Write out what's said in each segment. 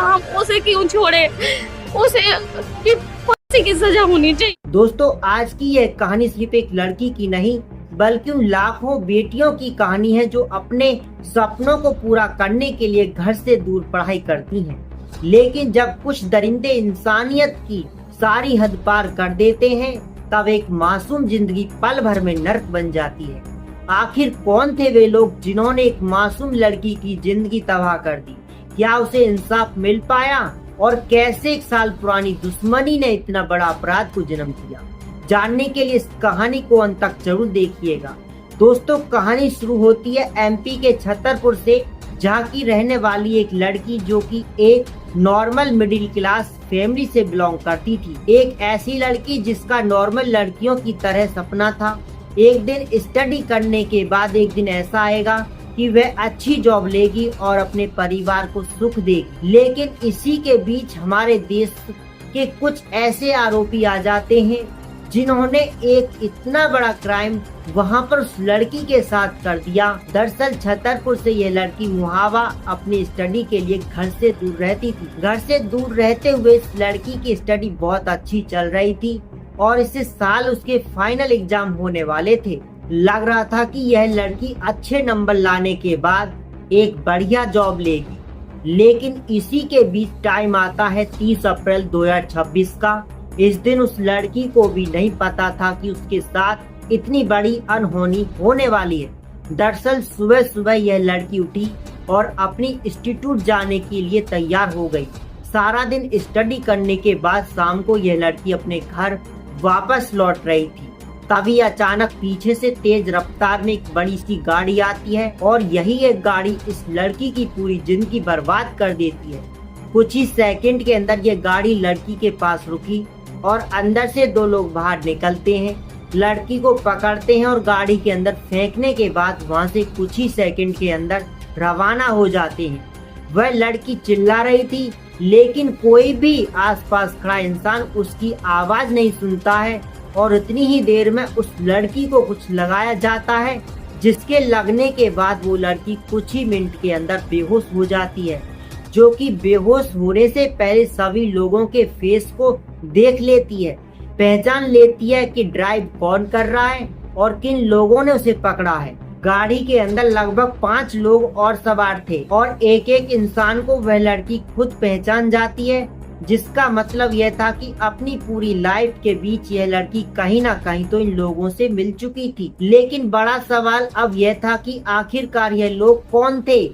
हम उसे क्यों छोड़े, उसे की फांसी की सजा होनी चाहिए। दोस्तों, आज की यह कहानी सिर्फ एक लड़की की नहीं बल्कि उन लाखों बेटियों की कहानी है जो अपने सपनों को पूरा करने के लिए घर से दूर पढ़ाई करती हैं। लेकिन जब कुछ दरिंदे इंसानियत की सारी हद पार कर देते हैं तब एक मासूम जिंदगी पल भर में नर्क बन जाती है। आखिर कौन थे वे लोग जिन्होंने एक मासूम लड़की की जिंदगी तबाह कर दी? क्या उसे इंसाफ मिल पाया? और कैसे 1 साल पुरानी दुश्मनी ने इतना बड़ा अपराध को जन्म दिया? जानने के लिए इस कहानी को अंत तक जरूर देखिएगा। दोस्तों, कहानी शुरू होती है एमपी के छतरपुर से, जहाँ की रहने वाली एक लड़की जो कि एक नॉर्मल मिडिल क्लास फैमिली से बिलोंग करती थी। एक ऐसी लड़की जिसका नॉर्मल लड़कियों की तरह सपना था एक दिन स्टडी करने के बाद एक दिन ऐसा आएगा कि वह अच्छी जॉब लेगी और अपने परिवार को सुख देगी। लेकिन इसी के बीच हमारे देश के कुछ ऐसे आरोपी आ जाते हैं जिन्होंने एक इतना बड़ा क्राइम वहां पर उस लड़की के साथ कर दिया। दरअसल छतरपुर से यह लड़की मुहावा अपनी स्टडी के लिए घर से दूर रहती थी। घर से दूर रहते हुए इस लड़की की स्टडी बहुत अच्छी चल रही थी और इस साल उसके फाइनल एग्जाम होने वाले थे। लग रहा था कि यह लड़की अच्छे नंबर लाने के बाद एक बढ़िया जॉब लेगी। लेकिन इसी के बीच टाइम आता है 30 अप्रैल 2026 का। इस दिन उस लड़की को भी नहीं पता था कि उसके साथ इतनी बड़ी अनहोनी होने वाली है। दरअसल सुबह सुबह यह लड़की उठी और अपनी इंस्टीट्यूट जाने के लिए तैयार हो गई। सारा दिन स्टडी करने के बाद शाम को यह लड़की अपने घर वापस लौट रही थी। तभी अचानक पीछे से तेज रफ्तार में एक बड़ी सी गाड़ी आती है और यही एक गाड़ी इस लड़की की पूरी जिंदगी बर्बाद कर देती है। कुछ ही सेकंड के अंदर यह गाड़ी लड़की के पास रुकी और अंदर से 2 लोग बाहर निकलते हैं, लड़की को पकड़ते हैं और गाड़ी के अंदर फेंकने के बाद वहां से कुछ ही सेकंड के अंदर रवाना हो जाते हैं। वह लड़की चिल्ला रही थी लेकिन कोई भी आसपास खड़ा इंसान उसकी आवाज नहीं सुनता है और इतनी ही देर में उस लड़की को कुछ लगाया जाता है, जिसके लगने के बाद वो लड़की कुछ ही मिनट के अंदर बेहोश हो जाती है, जो कि बेहोश होने से पहले सभी लोगों के फेस को देख लेती है, पहचान लेती है कि ड्राइव कौन कर रहा है और किन लोगों ने उसे पकड़ा है। गाड़ी के अंदर लगभग 5 लोग और सवार थे और एक एक इंसान को वह लड़की खुद पहचान जाती है, जिसका मतलब यह था कि अपनी पूरी लाइफ के बीच यह लड़की कहीं ना कहीं तो इन लोगों से मिल चुकी थी। लेकिन बड़ा सवाल अब यह था कि आखिरकार यह लोग कौन थे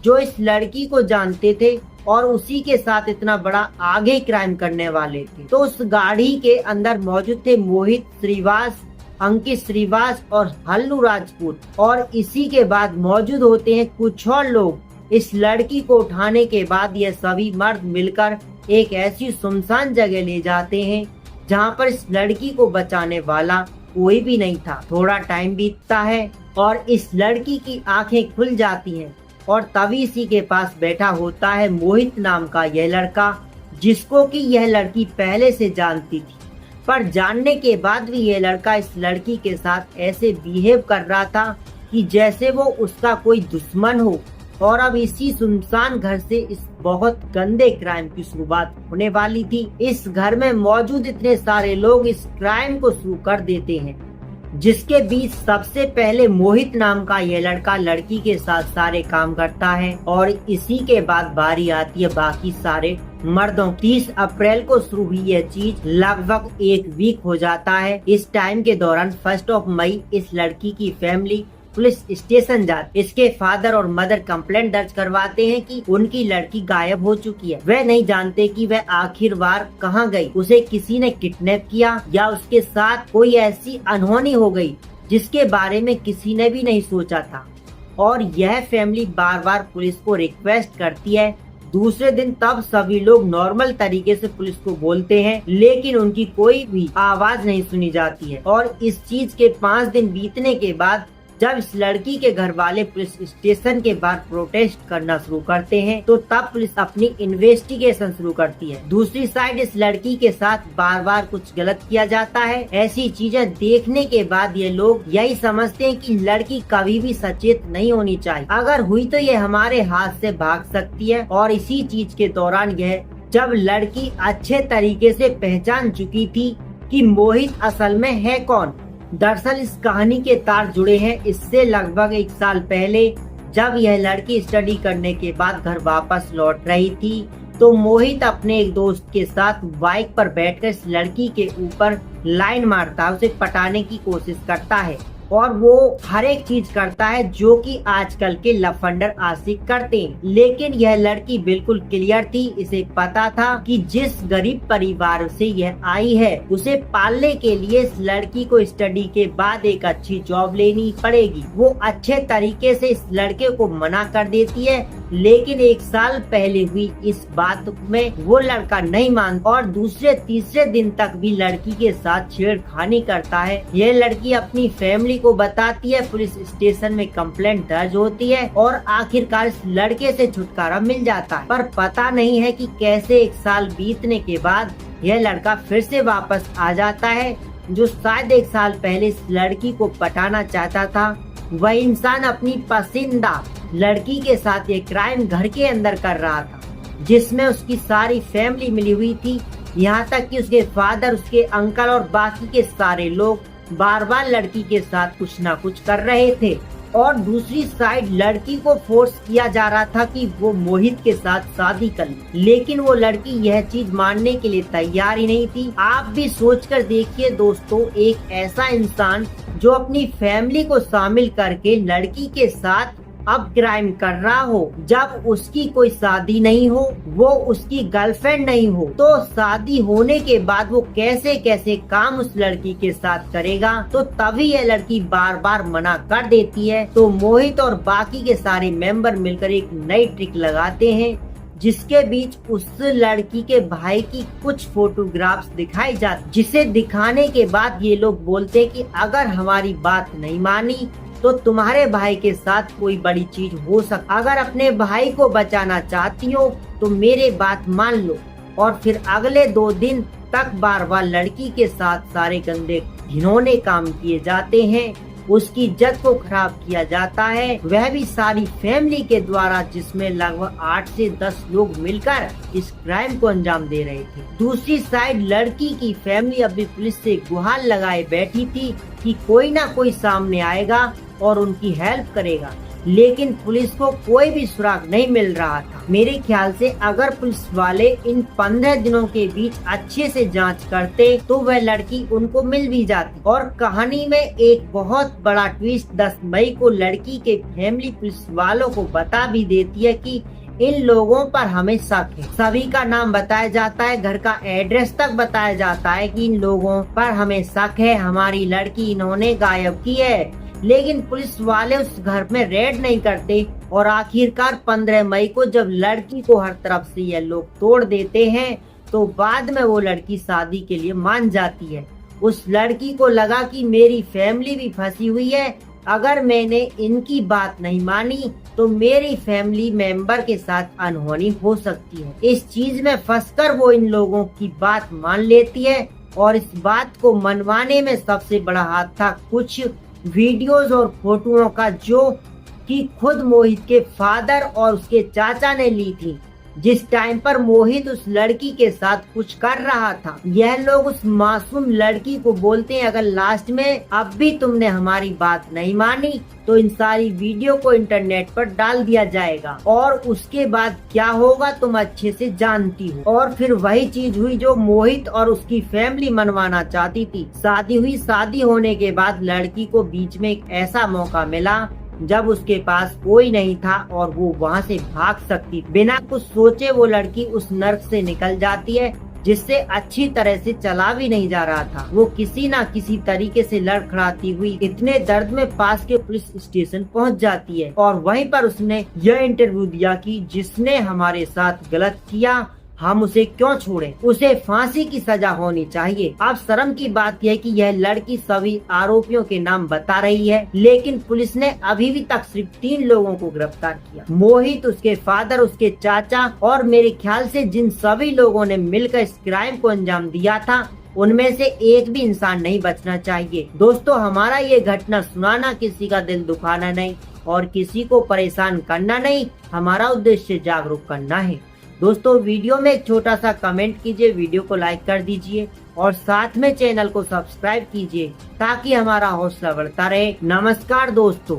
जो इस लड़की को जानते थे और उसी के साथ इतना बड़ा आगे क्राइम करने वाले थे। तो उस गाड़ी के अंदर मौजूद थे मोहित श्रीवास, अंकित श्रीवास और हल्लू राजपूत। और इसी के बाद मौजूद होते हैं कुछ और लोग। इस लड़की को उठाने के बाद यह सभी मर्द मिलकर एक ऐसी सुनसान जगह ले जाते हैं जहां पर इस लड़की को बचाने वाला कोई भी नहीं था। थोड़ा टाइम बीतता है और इस लड़की की आंखें खुल जाती हैं और तभी इसी के पास बैठा होता है मोहित नाम का यह लड़का, जिसको कि यह लड़की पहले से जानती थी। पर जानने के बाद भी यह लड़का इस लड़की के साथ ऐसे बिहेव कर रहा था कि जैसे वो उसका कोई दुश्मन हो। और अब इसी सुनसान घर से इस बहुत गंदे क्राइम की शुरुआत होने वाली थी। इस घर में मौजूद इतने सारे लोग इस क्राइम को शुरू कर देते हैं, जिसके बीच सबसे पहले मोहित नाम का यह लड़का लड़की के साथ सारे काम करता है और इसी के बाद बारी आती है बाकी सारे मर्दों। 30 अप्रैल को शुरू हुई यह चीज लगभग 1 वीक हो जाता है। इस टाइम के दौरान 1 मई इस लड़की की फैमिली पुलिस स्टेशन जाती। इसके फादर और मदर कंप्लेंट दर्ज करवाते हैं कि उनकी लड़की गायब हो चुकी है। वह नहीं जानते कि वह आखिर बार कहाँ गई, उसे किसी ने किडनैप किया या उसके साथ कोई ऐसी अनहोनी हो गई जिसके बारे में किसी ने भी नहीं सोचा था। और यह फैमिली बार बार पुलिस को रिक्वेस्ट करती है। दूसरे दिन तब सभी लोग नॉर्मल तरीके से पुलिस को बोलते हैं, लेकिन उनकी कोई भी आवाज नहीं सुनी जाती है। और इस चीज के 5 दिन बीतने के बाद जब इस लड़की के घर वाले पुलिस स्टेशन के बाहर प्रोटेस्ट करना शुरू करते हैं तो तब पुलिस अपनी इन्वेस्टिगेशन शुरू करती है। दूसरी साइड इस लड़की के साथ बार बार कुछ गलत किया जाता है। ऐसी चीजें देखने के बाद ये लोग यही समझते हैं कि लड़की कभी भी सचेत नहीं होनी चाहिए, अगर हुई तो ये हमारे हाथ से भाग सकती है। और इसी चीज के दौरान यह जब लड़की अच्छे तरीके से पहचान चुकी थी कि मोहित असल में है कौन। दरअसल इस कहानी के तार जुड़े हैं इससे लगभग 1 साल पहले, जब यह लड़की स्टडी करने के बाद घर वापस लौट रही थी तो मोहित अपने एक दोस्त के साथ बाइक पर बैठकर इस लड़की के ऊपर लाइन मारता है, उसे पटाने की कोशिश करता है और वो हर एक चीज करता है जो कि आजकल के लफंडर आशिक करते हैं। लेकिन यह लड़की बिल्कुल क्लियर थी, इसे पता था कि जिस गरीब परिवार से यह आई है उसे पालने के लिए इस लड़की को स्टडी के बाद एक अच्छी जॉब लेनी पड़ेगी। वो अच्छे तरीके से इस लड़के को मना कर देती है, लेकिन 1 साल पहले हुई इस बात में वो लड़का नहीं मानता और दूसरे तीसरे दिन तक भी लड़की के साथ छेड़खानी करता है। यह लड़की अपनी फैमिली को बताती है, पुलिस स्टेशन में कंप्लेंट दर्ज होती है और आखिरकार इस लड़के से छुटकारा मिल जाता है। पर पता नहीं है कि कैसे 1 साल बीतने के बाद यह लड़का फिर से वापस आ जाता है, जो शायद 1 साल पहले इस लड़की को पटाना चाहता था। वह इंसान अपनी पसंदीदा लड़की के साथ ये क्राइम घर के अंदर कर रहा था, जिसमें उसकी सारी फैमिली मिली हुई थी, यहाँ तक कि उसके फादर, उसके अंकल और बाकी के सारे लोग बार बार लड़की के साथ कुछ ना कुछ कर रहे थे। और दूसरी साइड लड़की को फोर्स किया जा रहा था कि वो मोहित के साथ शादी कर ले, लेकिन वो लड़की यह चीज मानने के लिए तैयार ही नहीं थी। आप भी सोचकर देखिए दोस्तों, एक ऐसा इंसान जो अपनी फैमिली को शामिल करके लड़की के साथ अब क्राइम कर रहा हो, जब उसकी कोई शादी नहीं हो, वो उसकी गर्लफ्रेंड नहीं हो, तो शादी होने के बाद वो कैसे कैसे काम उस लड़की के साथ करेगा। तो तभी यह लड़की बार बार मना कर देती है। तो मोहित और बाकी के सारे मेंबर मिलकर एक नई ट्रिक लगाते हैं, जिसके बीच उस लड़की के भाई की कुछ फोटोग्राफ्स दिखाई जाती, जिसे दिखाने के बाद ये लोग बोलते कि अगर हमारी बात नहीं मानी तो तुम्हारे भाई के साथ कोई बड़ी चीज हो सकती, अगर अपने भाई को बचाना चाहती हो तो मेरे बात मान लो। और फिर अगले 2 दिन तक बार बार लड़की के साथ सारे गंदे घिनौने काम किए जाते हैं, उसकी इज्जत को खराब किया जाता है, वह भी सारी फैमिली के द्वारा, जिसमें लगभग 8 से 10 लोग मिलकर इस क्राइम को अंजाम दे रहे थे। दूसरी साइड लड़की की फैमिली अभी पुलिस से गुहार लगाए बैठी थी कि कोई ना कोई सामने आएगा और उनकी हेल्प करेगा, लेकिन पुलिस को कोई भी सुराग नहीं मिल रहा था। मेरे ख्याल से अगर पुलिस वाले इन 15 दिनों के बीच अच्छे से जांच करते तो वह लड़की उनको मिल भी जाती। और कहानी में एक बहुत बड़ा ट्विस्ट 10 मई को लड़की के फैमिली पुलिस वालों को बता भी देती है कि इन लोगों पर हमें शक है। सभी का नाम बताया जाता है, घर का एड्रेस तक बताया जाता है कि इन लोगों पर हमें शक है, हमारी लड़की इन्होंने गायब की है। लेकिन पुलिस वाले उस घर में रेड नहीं करते और आखिरकार 15 मई को जब लड़की को हर तरफ से ये लोग तोड़ देते हैं तो बाद में वो लड़की शादी के लिए मान जाती है। उस लड़की को लगा कि मेरी फैमिली भी फंसी हुई है, अगर मैंने इनकी बात नहीं मानी तो मेरी फैमिली मेंबर के साथ अनहोनी हो सकती है। इस चीज में फंसकर वो इन लोगों की बात मान लेती है और इस बात को मनवाने में सबसे बड़ा हाथ था कुछ वीडियोस और फोटोओं का, जो कि खुद मोहित के फादर और उसके चाचा ने ली थी, जिस टाइम पर मोहित उस लड़की के साथ कुछ कर रहा था। यह लोग उस मासूम लड़की को बोलते हैं अगर लास्ट में अब भी तुमने हमारी बात नहीं मानी तो इन सारी वीडियो को इंटरनेट पर डाल दिया जाएगा और उसके बाद क्या होगा तुम अच्छे से जानती हो। और फिर वही चीज हुई जो मोहित और उसकी फैमिली मनवाना चाहती थी। शादी हुई, शादी होने के बाद लड़की को बीच में एक ऐसा मौका मिला जब उसके पास कोई नहीं था और वो वहाँ से भाग सकती। बिना कुछ सोचे वो लड़की उस नर्क से निकल जाती है जिससे अच्छी तरह से चला भी नहीं जा रहा था। वो किसी ना किसी तरीके से लड़खड़ाती हुई इतने दर्द में पास के पुलिस स्टेशन पहुंच जाती है और वहीं पर उसने यह इंटरव्यू दिया कि जिसने हमारे साथ गलत किया हम उसे क्यों छोड़ें? उसे फांसी की सजा होनी चाहिए। अब शर्म की बात यह है कि यह लड़की सभी आरोपियों के नाम बता रही है, लेकिन पुलिस ने अभी भी तक सिर्फ 3 लोगों को गिरफ्तार किया। मोहित, उसके फादर, उसके चाचा और मेरे ख्याल से जिन सभी लोगों ने मिलकर इस क्राइम को अंजाम दिया था, उनमें से एक भी इंसान नहीं बचना चाहिए। दोस्तों, हमारा ये घटना सुनाना किसी का दिल दुखाना नहीं और किसी को परेशान करना नहीं, हमारा उद्देश्य जागरूक करना है। दोस्तों, वीडियो में एक छोटा सा कमेंट कीजिए, वीडियो को लाइक कर दीजिए और साथ में चैनल को सब्सक्राइब कीजिए ताकि हमारा हौसला बढ़ता रहे। नमस्कार दोस्तों।